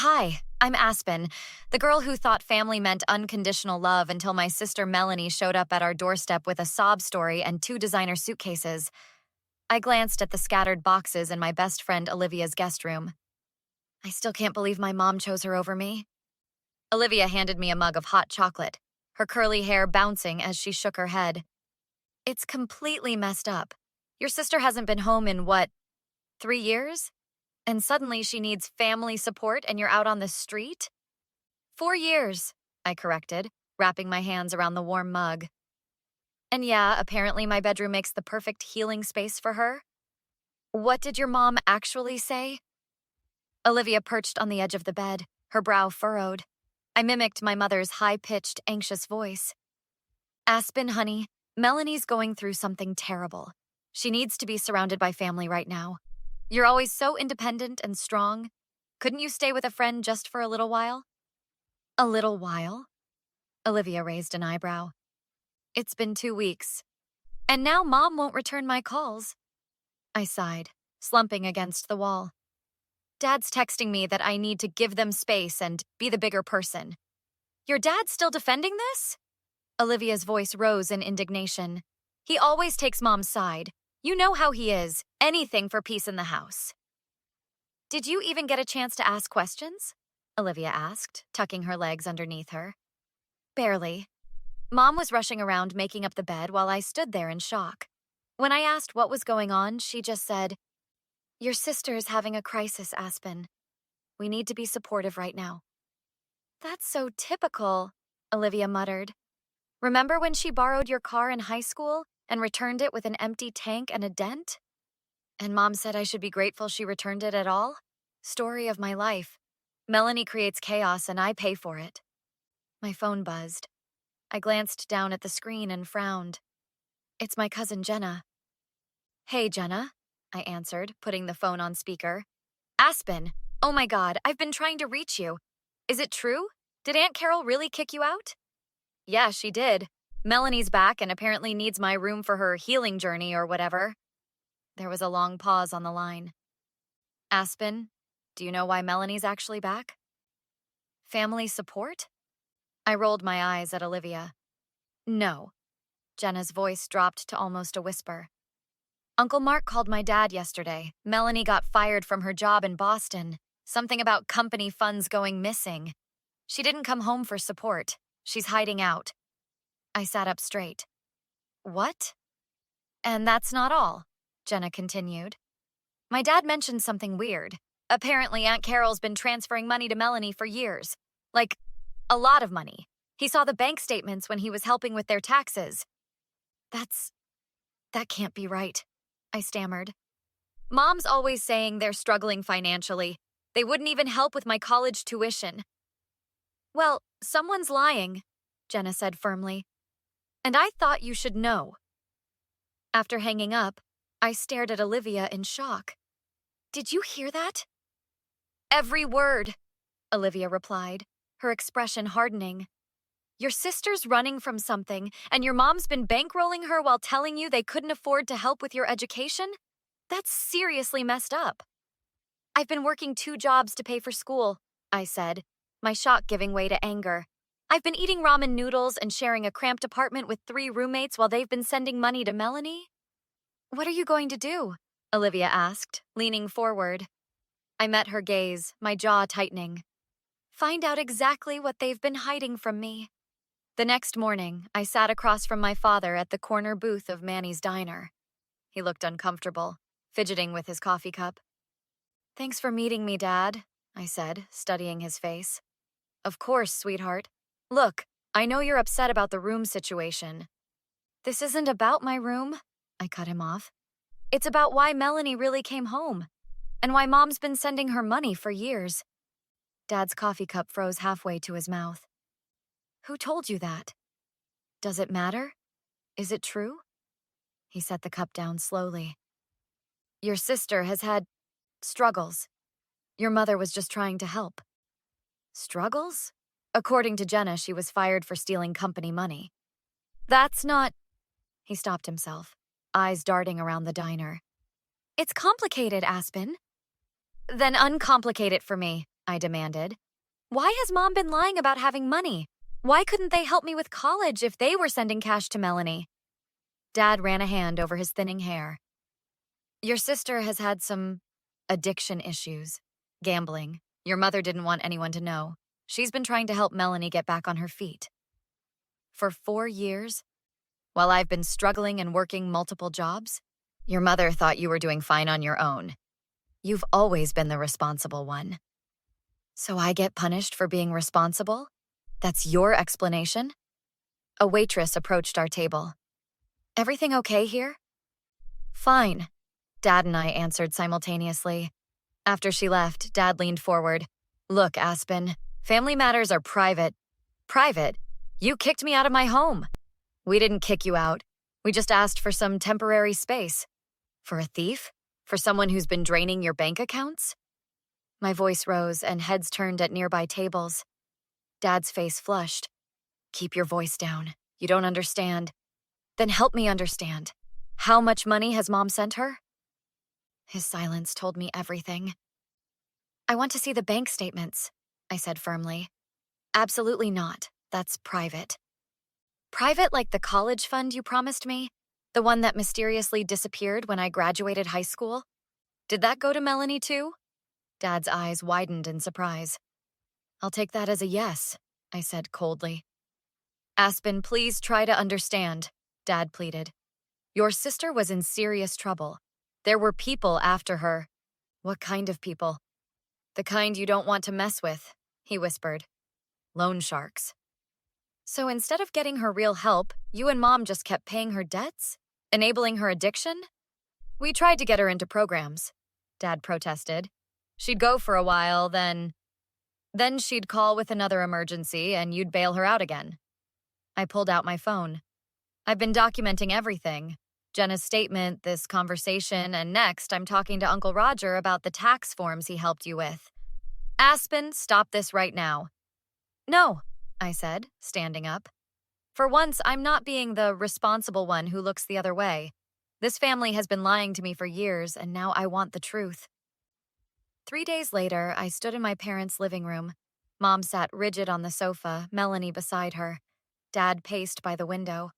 Hi, I'm Aspen, the girl who thought family meant unconditional love until my sister Melanie showed up at our doorstep with a sob story and two designer suitcases. I glanced at the scattered boxes in my best friend Olivia's guest room. I still can't believe my mom chose her over me. Olivia handed me a mug of hot chocolate, her curly hair bouncing as she shook her head. It's completely messed up. Your sister hasn't been home in, 3 years? And suddenly she needs family support and you're out on the street? 4 years, I corrected, wrapping my hands around the warm mug. And yeah, apparently my bedroom makes the perfect healing space for her. What did your mom actually say? Olivia perched on the edge of the bed, her brow furrowed. I mimicked my mother's high-pitched, anxious voice. Aspen, honey, Melanie's going through something terrible. She needs to be surrounded by family right now. You're always so independent and strong. Couldn't you stay with a friend just for a little while? A little while? Olivia raised an eyebrow. It's been 2 weeks. And now Mom won't return my calls. I sighed, slumping against the wall. Dad's texting me that I need to give them space and be the bigger person. Your dad's still defending this? Olivia's voice rose in indignation. He always takes Mom's side. You know how he is. Anything for peace in the house. Did you even get a chance to ask questions? Olivia asked, tucking her legs underneath her. Barely. Mom was rushing around making up the bed while I stood there in shock. When I asked what was going on, she just said, Your sister is having a crisis, Aspen. We need to be supportive right now. That's so typical, Olivia muttered. Remember when she borrowed your car in high school and returned it with an empty tank and a dent? And Mom said I should be grateful she returned it at all? Story of my life. Melanie creates chaos and I pay for it. My phone buzzed. I glanced down at the screen and frowned. It's my cousin Jenna. Hey, Jenna, I answered, putting the phone on speaker. Aspen, oh my God, I've been trying to reach you. Is it true? Did Aunt Carol really kick you out? Yeah, she did. Melanie's back and apparently needs my room for her healing journey or whatever. There was a long pause on the line. Aspen, do you know why Melanie's actually back? Family support? I rolled my eyes at Olivia. No. Jenna's voice dropped to almost a whisper. Uncle Mark called my dad yesterday. Melanie got fired from her job in Boston. Something about company funds going missing. She didn't come home for support. She's hiding out. I sat up straight. What? And that's not all, Jenna continued. My dad mentioned something weird. Apparently, Aunt Carol's been transferring money to Melanie for years. Like, a lot of money. He saw the bank statements when he was helping with their taxes. That can't be right, I stammered. Mom's always saying they're struggling financially. They wouldn't even help with my college tuition. Well, someone's lying, Jenna said firmly. And I thought you should know. After hanging up, I stared at Olivia in shock. Did you hear that? Every word, Olivia replied, her expression hardening. Your sister's running from something, and your mom's been bankrolling her while telling you they couldn't afford to help with your education? That's seriously messed up. I've been working 2 jobs to pay for school, I said, my shock giving way to anger. I've been eating ramen noodles and sharing a cramped apartment with 3 roommates while they've been sending money to Melanie. What are you going to do? Olivia asked, leaning forward. I met her gaze, my jaw tightening. Find out exactly what they've been hiding from me. The next morning, I sat across from my father at the corner booth of Manny's diner. He looked uncomfortable, fidgeting with his coffee cup. Thanks for meeting me, Dad, I said, studying his face. Of course, sweetheart. Look, I know you're upset about the room situation. This isn't about my room, I cut him off. It's about why Melanie really came home, and why Mom's been sending her money for years. Dad's coffee cup froze halfway to his mouth. Who told you that? Does it matter? Is it true? He set the cup down slowly. Your sister has had struggles. Your mother was just trying to help. Struggles? According to Jenna, she was fired for stealing company money. That's not... He stopped himself, eyes darting around the diner. It's complicated, Aspen. Then uncomplicate it for me, I demanded. Why has Mom been lying about having money? Why couldn't they help me with college if they were sending cash to Melanie? Dad ran a hand over his thinning hair. Your sister has had some addiction issues. Gambling. Your mother didn't want anyone to know. She's been trying to help Melanie get back on her feet. For 4 years? While I've been struggling and working multiple jobs? Your mother thought you were doing fine on your own. You've always been the responsible one. So I get punished for being responsible? That's your explanation? A waitress approached our table. Everything okay here? Fine, Dad and I answered simultaneously. After she left, Dad leaned forward. Look, Aspen, family matters are private. Private? You kicked me out of my home. We didn't kick you out. We just asked for some temporary space. For a thief? For someone who's been draining your bank accounts? My voice rose and heads turned at nearby tables. Dad's face flushed. Keep your voice down. You don't understand. Then help me understand. How much money has Mom sent her? His silence told me everything. I want to see the bank statements, I said firmly. Absolutely not. That's private. Private like the college fund you promised me? The one that mysteriously disappeared when I graduated high school? Did that go to Melanie too? Dad's eyes widened in surprise. I'll take that as a yes, I said coldly. Aspen, please try to understand, Dad pleaded. Your sister was in serious trouble. There were people after her. What kind of people? The kind you don't want to mess with, he whispered. Loan sharks. So instead of getting her real help, you and Mom just kept paying her debts? Enabling her addiction? We tried to get her into programs, Dad protested. She'd go for a while, then she'd call with another emergency and you'd bail her out again. I pulled out my phone. I've been documenting everything. Jenna's statement, this conversation, and next I'm talking to Uncle Roger about the tax forms he helped you with. Aspen, stop this right now. No, I said, standing up. For once, I'm not being the responsible one who looks the other way. This family has been lying to me for years, and now I want the truth. 3 days later, I stood in my parents' living room. Mom sat rigid on the sofa, Melanie beside her. Dad paced by the window.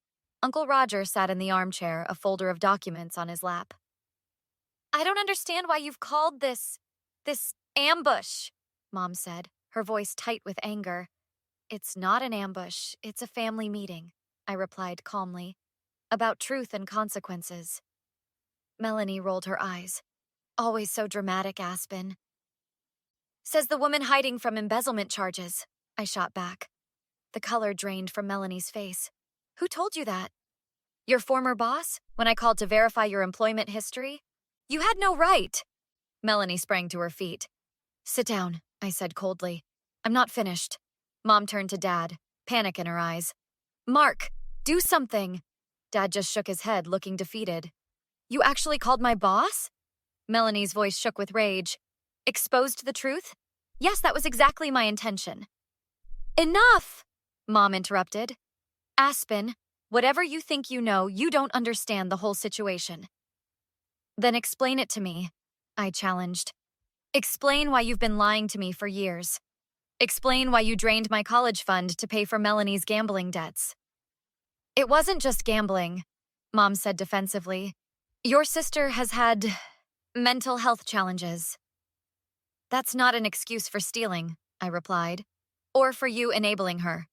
Uncle Roger sat in the armchair, a folder of documents on his lap. I don't understand why you've called this ambush, Mom said, her voice tight with anger. It's not an ambush, it's a family meeting, I replied calmly, about truth and consequences. Melanie rolled her eyes. Always so dramatic, Aspen. Says the woman hiding from embezzlement charges, I shot back. The color drained from Melanie's face. Who told you that? Your former boss, when I called to verify your employment history? You had no right. Melanie sprang to her feet. Sit down, I said coldly. I'm not finished. Mom turned to Dad, panic in her eyes. Mark, do something. Dad just shook his head, looking defeated. You actually called my boss? Melanie's voice shook with rage. Exposed the truth? Yes, that was exactly my intention. Enough! Mom interrupted. Aspen, whatever you think you know, you don't understand the whole situation. Then explain it to me, I challenged. Explain why you've been lying to me for years. Explain why you drained my college fund to pay for Melanie's gambling debts. It wasn't just gambling, Mom said defensively. Your sister has had mental health challenges. That's not an excuse for stealing, I replied, or for you enabling her.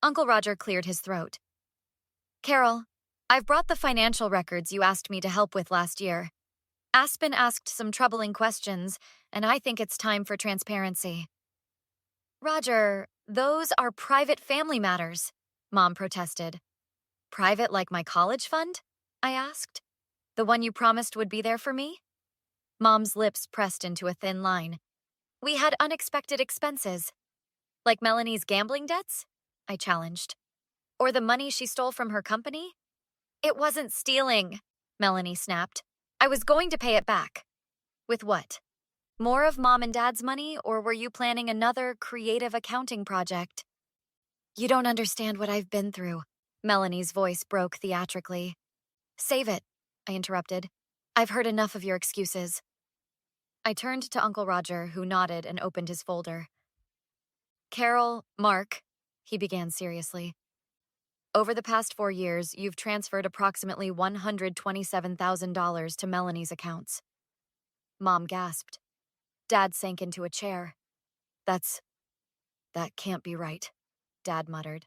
Uncle Roger cleared his throat. Carol, I've brought the financial records you asked me to help with last year. Aspen asked some troubling questions, and I think it's time for transparency. Roger, those are private family matters, Mom protested. Private like my college fund? I asked. The one you promised would be there for me? Mom's lips pressed into a thin line. We had unexpected expenses. Like Melanie's gambling debts? I challenged. Or the money she stole from her company? It wasn't stealing, Melanie snapped. I was going to pay it back. With what? More of Mom and Dad's money, or were you planning another creative accounting project? You don't understand what I've been through. Melanie's voice broke theatrically. Save it, I interrupted. I've heard enough of your excuses. I turned to Uncle Roger, who nodded and opened his folder. Carol, Mark, he began seriously. Over the past 4 years, you've transferred approximately $127,000 to Melanie's accounts. Mom gasped. Dad sank into a chair. That can't be right, Dad muttered.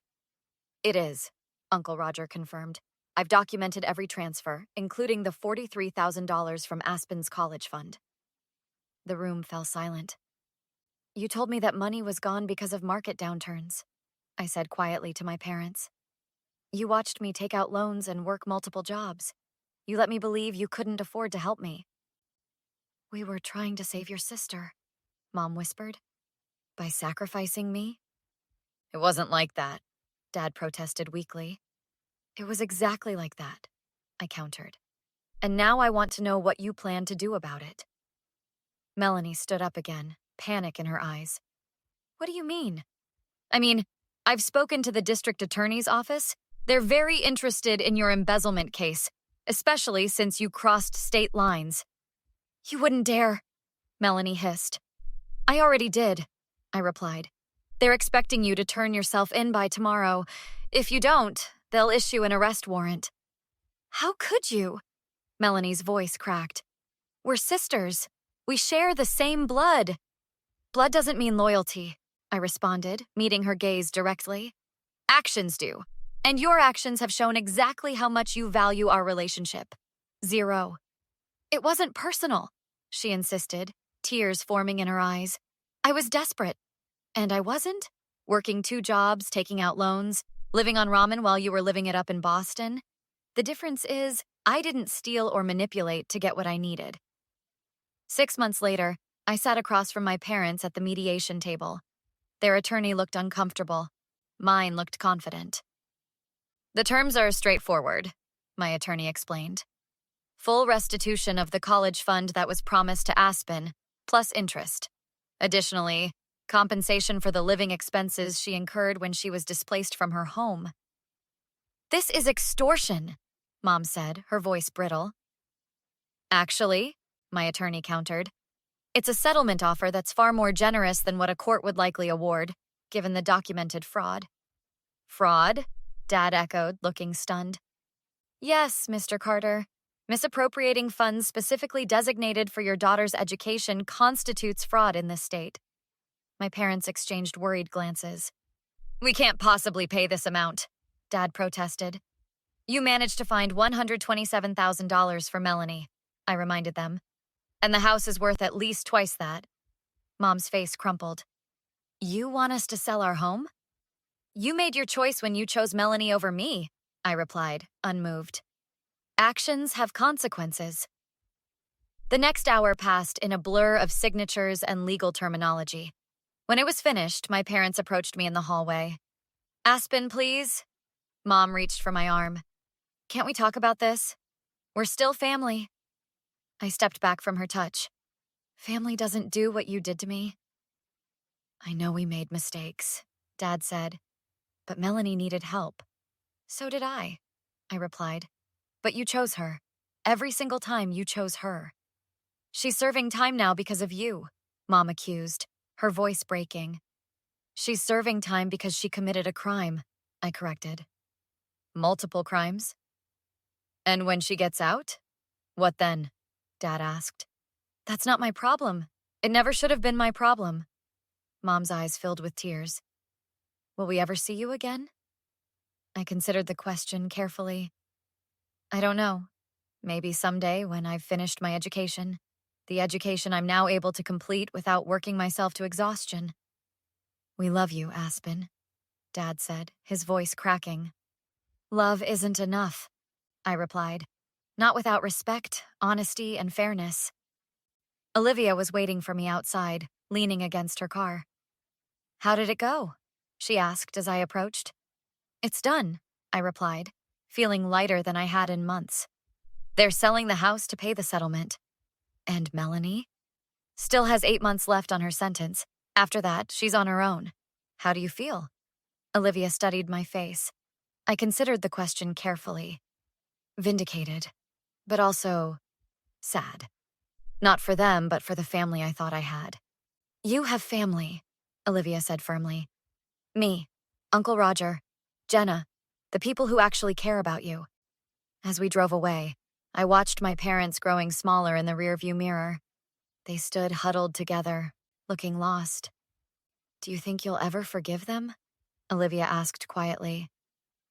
It is, Uncle Roger confirmed. I've documented every transfer, including the $43,000 from Aspen's college fund. The room fell silent. You told me that money was gone because of market downturns, I said quietly to my parents. You watched me take out loans and work multiple jobs. You let me believe you couldn't afford to help me. We were trying to save your sister, Mom whispered. By sacrificing me? It wasn't like that, Dad protested weakly. It was exactly like that, I countered. And now I want to know what you plan to do about it. Melanie stood up again, panic in her eyes. What do you mean? I mean, I've spoken to the district attorney's office. They're very interested in your embezzlement case, especially since you crossed state lines. You wouldn't dare, Melanie hissed. I already did, I replied. They're expecting you to turn yourself in by tomorrow. If you don't, they'll issue an arrest warrant. How could you? Melanie's voice cracked. We're sisters. We share the same blood. Blood doesn't mean loyalty, I responded, meeting her gaze directly. Actions do. And your actions have shown exactly how much you value our relationship. 0. It wasn't personal, she insisted, tears forming in her eyes. I was desperate. And I wasn't? Working 2 jobs, taking out loans, living on ramen while you were living it up in Boston. The difference is, I didn't steal or manipulate to get what I needed. 6 months later, I sat across from my parents at the mediation table. Their attorney looked uncomfortable. Mine looked confident. The terms are straightforward, my attorney explained. Full restitution of the college fund that was promised to Aspen, plus interest. Additionally, compensation for the living expenses she incurred when she was displaced from her home. This is extortion, Mom said, her voice brittle. Actually, my attorney countered, it's a settlement offer that's far more generous than what a court would likely award, given the documented fraud. Fraud? Dad echoed, looking stunned. Yes, Mr. Carter. Misappropriating funds specifically designated for your daughter's education constitutes fraud in this state. My parents exchanged worried glances. We can't possibly pay this amount, Dad protested. You managed to find $127,000 for Melanie, I reminded them. And the house is worth at least twice that. Mom's face crumpled. You want us to sell our home? You made your choice when you chose Melanie over me, I replied, unmoved. Actions have consequences. The next hour passed in a blur of signatures and legal terminology. When it was finished, my parents approached me in the hallway. Aspen, please. Mom reached for my arm. Can't we talk about this? We're still family. I stepped back from her touch. Family doesn't do what you did to me. I know we made mistakes, Dad said. But Melanie needed help. So did I replied. But you chose her. Every single time you chose her. She's serving time now because of you, Mom accused, her voice breaking. She's serving time because she committed a crime, I corrected. Multiple crimes? And when she gets out? What then? Dad asked. That's not my problem. It never should have been my problem. Mom's eyes filled with tears. Will we ever see you again? I considered the question carefully. I don't know. Maybe someday when I've finished my education. The education I'm now able to complete without working myself to exhaustion. We love you, Aspen, Dad said, his voice cracking. Love isn't enough, I replied. Not without respect, honesty, and fairness. Olivia was waiting for me outside, leaning against her car. How did it go? She asked as I approached. It's done, I replied, feeling lighter than I had in months. They're selling the house to pay the settlement. And Melanie? Still has 8 months left on her sentence. After that, she's on her own. How do you feel? Olivia studied my face. I considered the question carefully. Vindicated, but also sad. Not for them, but for the family I thought I had. You have family, Olivia said firmly. Me, Uncle Roger, Jenna, the people who actually care about you. As we drove away, I watched my parents growing smaller in the rearview mirror. They stood huddled together, looking lost. Do you think you'll ever forgive them? Olivia asked quietly.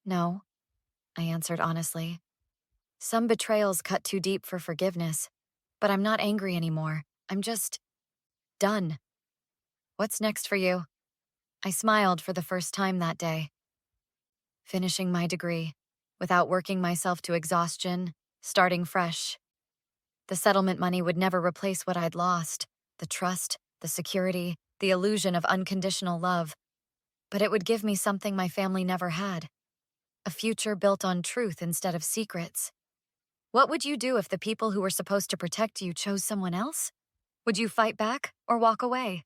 No, I answered honestly. Some betrayals cut too deep for forgiveness, but I'm not angry anymore. I'm just done. What's next for you? I smiled for the first time that day. Finishing my degree, without working myself to exhaustion, starting fresh. The settlement money would never replace what I'd lost, the trust, the security, the illusion of unconditional love. But it would give me something my family never had. A future built on truth instead of secrets. What would you do if the people who were supposed to protect you chose someone else? Would you fight back or walk away?